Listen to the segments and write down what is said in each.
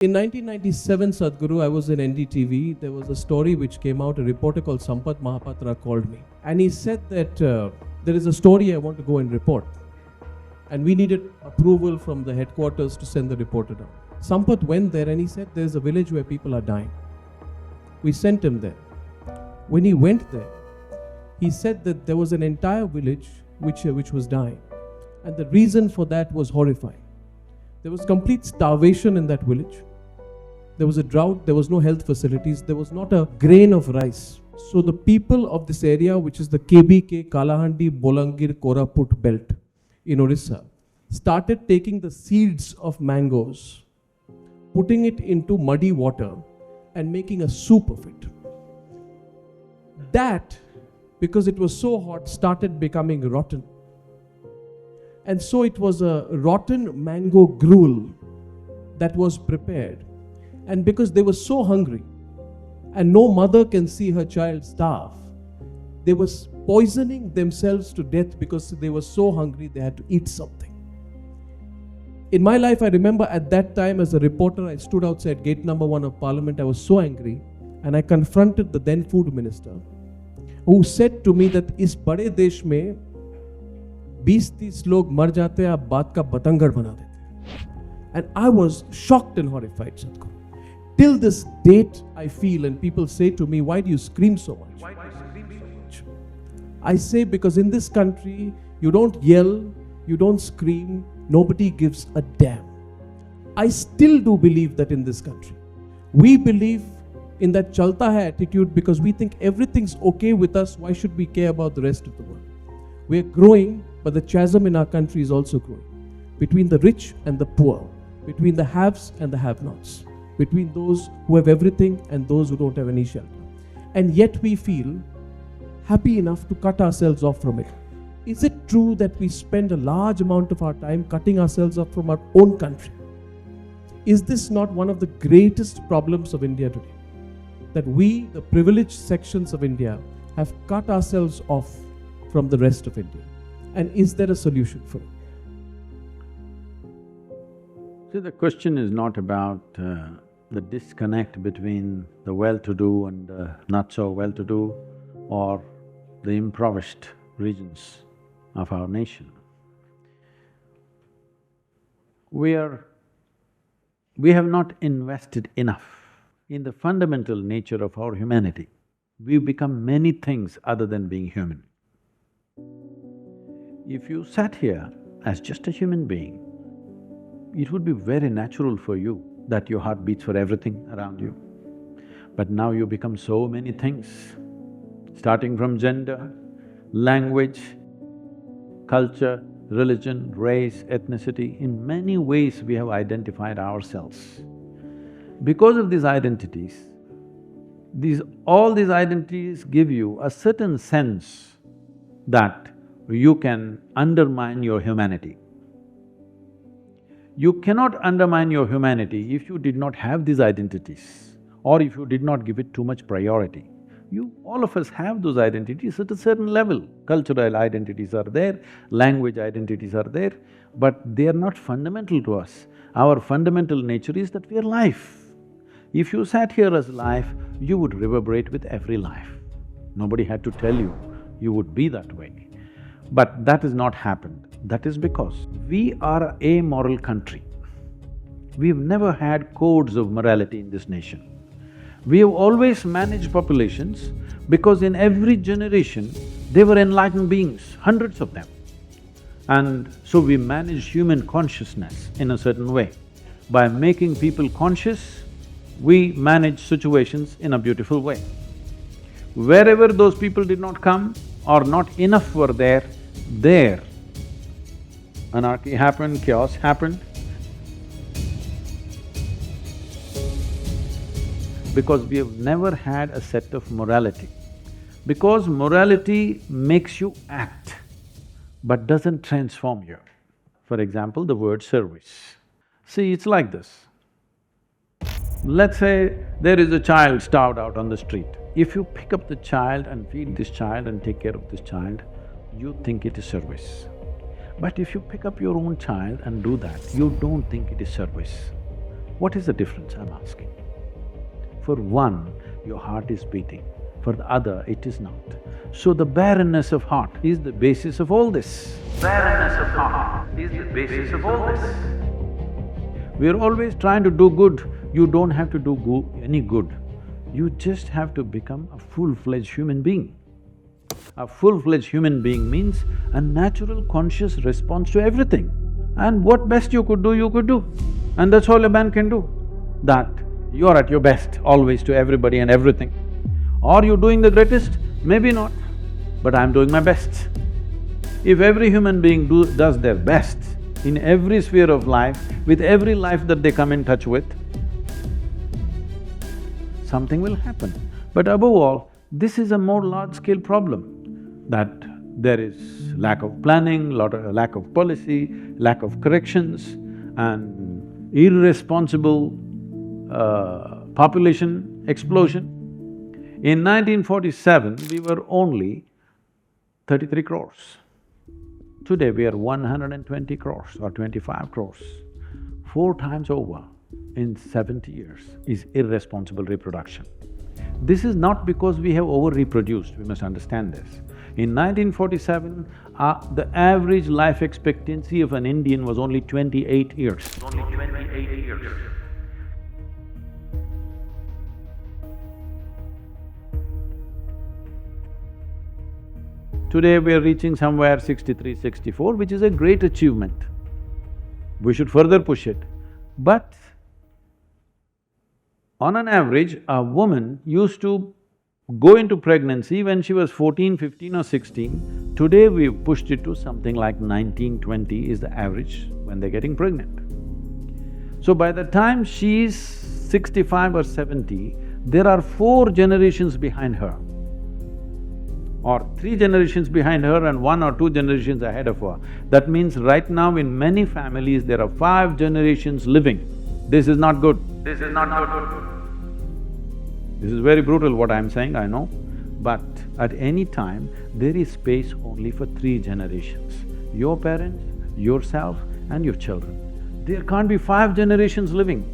In 1997, Sadhguru, I was in NDTV. There was a story which came out. A reporter called Sampath Mahapatra called me. And he said that there is a story I want to go and report. And we needed approval from the headquarters to send the reporter down. Sampath went there and he said, there's a village where people are dying. We sent him there. When he went there, he said that there was an entire village which was dying. And the reason for that was horrifying. There was complete starvation in that village. There was a drought, there was no health facilities, there was not a grain of rice. So the people of this area, which is the KBK, Kalahandi-Bolangir-Koraput belt in Orissa, started taking the seeds of mangoes, putting it into muddy water and making a soup of it. That, because it was so hot, started becoming rotten. And so it was a rotten mango gruel that was prepared. And because they were so hungry, and no mother can see her child starve, they were poisoning themselves to death because they were so hungry they had to eat something. In my life, I remember at that time as a reporter, I stood outside gate number 1 of Parliament. I was so angry, and I confronted the then food minister, who said to me that इस बड़े देश में 20-30 लोग मर जाते हैं, आप बात का बतंगड़ बना देते हैं. And I was shocked and horrified, Sadhguru. Till this date, I feel, and people say to me, why do you scream so much? Why do you scream so much? I say, because in this country, you don't yell, you don't scream, nobody gives a damn. I still do believe that in this country. We believe in that chalta hai attitude because we think everything's okay with us, why should we care about the rest of the world? We're growing, but the chasm in our country is also growing. Between the rich and the poor, between the haves and the have-nots, between those who have everything and those who don't have any shelter. And yet we feel happy enough to cut ourselves off from it. Is it true that we spend a large amount of our time cutting ourselves off from our own country? Is this not one of the greatest problems of India today? That we, the privileged sections of India, have cut ourselves off from the rest of India? And is there a solution for it? See, the question is not about the disconnect between the well-to-do and the not-so-well-to-do or the impoverished regions of our nation. We have not invested enough in the fundamental nature of our humanity. We've become many things other than being human. If you sat here as just a human being, it would be very natural for you that your heart beats for everything around you. But now you become so many things, starting from gender, language, culture, religion, race, ethnicity. In many ways we have identified ourselves. Because of these identities, all these identities give you a certain sense that you can undermine your humanity. You cannot undermine your humanity if you did not have these identities or if you did not give it too much priority. All of us have those identities at a certain level. Cultural identities are there, language identities are there, but they are not fundamental to us. Our fundamental nature is that we are life. If you sat here as life, you would reverberate with every life. Nobody had to tell you, you would be that way. But that has not happened. That is because we are an amoral country. We've never had codes of morality in this nation. We have always managed populations because in every generation, they were enlightened beings, hundreds of them. And so we manage human consciousness in a certain way. By making people conscious, we manage situations in a beautiful way. Wherever those people did not come or not enough were there anarchy happened, chaos happened. Because we have never had a set of morality. Because morality makes you act, but doesn't transform you. For example, the word service. See, it's like this. Let's say there is a child starved out on the street. If you pick up the child and feed this child and take care of this child, you think it is service. But if you pick up your own child and do that, you don't think it is service. What is the difference, I'm asking? For one, your heart is beating, for the other, it is not. So the barrenness of heart is the basis of all this. Barrenness of heart is the basis of all this. We are always trying to do good. You don't have to do any good. You just have to become a full-fledged human being. A full-fledged human being means a natural conscious response to everything. And what best you could do. And that's all a man can do. That you're at your best always to everybody and everything. Are you doing the greatest? Maybe not, but I'm doing my best. If every human being does their best in every sphere of life, with every life that they come in touch with, something will happen. But above all, this is a more large-scale problem, that there is lack of planning, lack of policy, lack of corrections, and irresponsible population explosion. In 1947, we were only 33 crores. Today we are 120 crores or 25 crores. 4 times over in 70 years is irresponsible reproduction. This is not because we have over-reproduced, we must understand this. In 1947, the average life expectancy of an Indian was only 28 years. Only 28 years. Today we are reaching somewhere 63, 64, which is a great achievement. We should further push it. But on an average, a woman used to go into pregnancy when she was 14, 15 or 16. Today we've pushed it to something like 19, 20 is the average when they're getting pregnant. So by the time she's 65 or 70, there are 4 generations behind her, or 3 generations behind her and 1 or 2 generations ahead of her. That means right now in many families there are 5 generations living. This is not good. This is not good. This is very brutal what I'm saying, I know, but at any time there is space only for 3 generations. Your parents, yourself and your children. There can't be 5 generations living.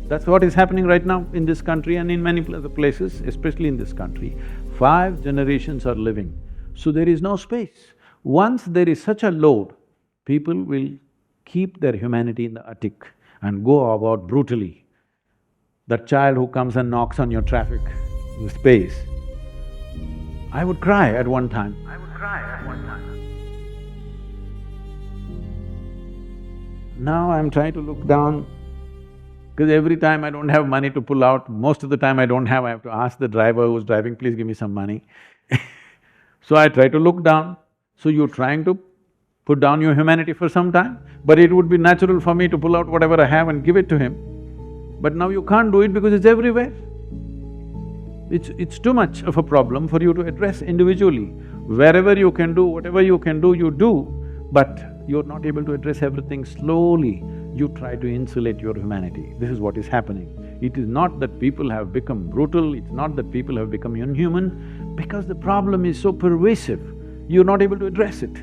That's what is happening right now in this country and in many other places, especially in this country. 5 generations are living, so there is no space. Once there is such a load, people will keep their humanity in the attic and go about brutally. That child who comes and knocks on your traffic space, I would cry at one time. Now I'm trying to look down, because every time I don't have money to pull out, most of the time I have to ask the driver who's driving, please give me some money. So I try to look down. So you're trying to put down your humanity for some time, but it would be natural for me to pull out whatever I have and give it to him. But now you can't do it because it's everywhere. It's too much of a problem for you to address individually. Wherever you can do, whatever you can do, you do, but you're not able to address everything. Slowly you try to insulate your humanity. This is what is happening. It is not that people have become brutal, it's not that people have become inhuman, because the problem is so pervasive, you're not able to address it.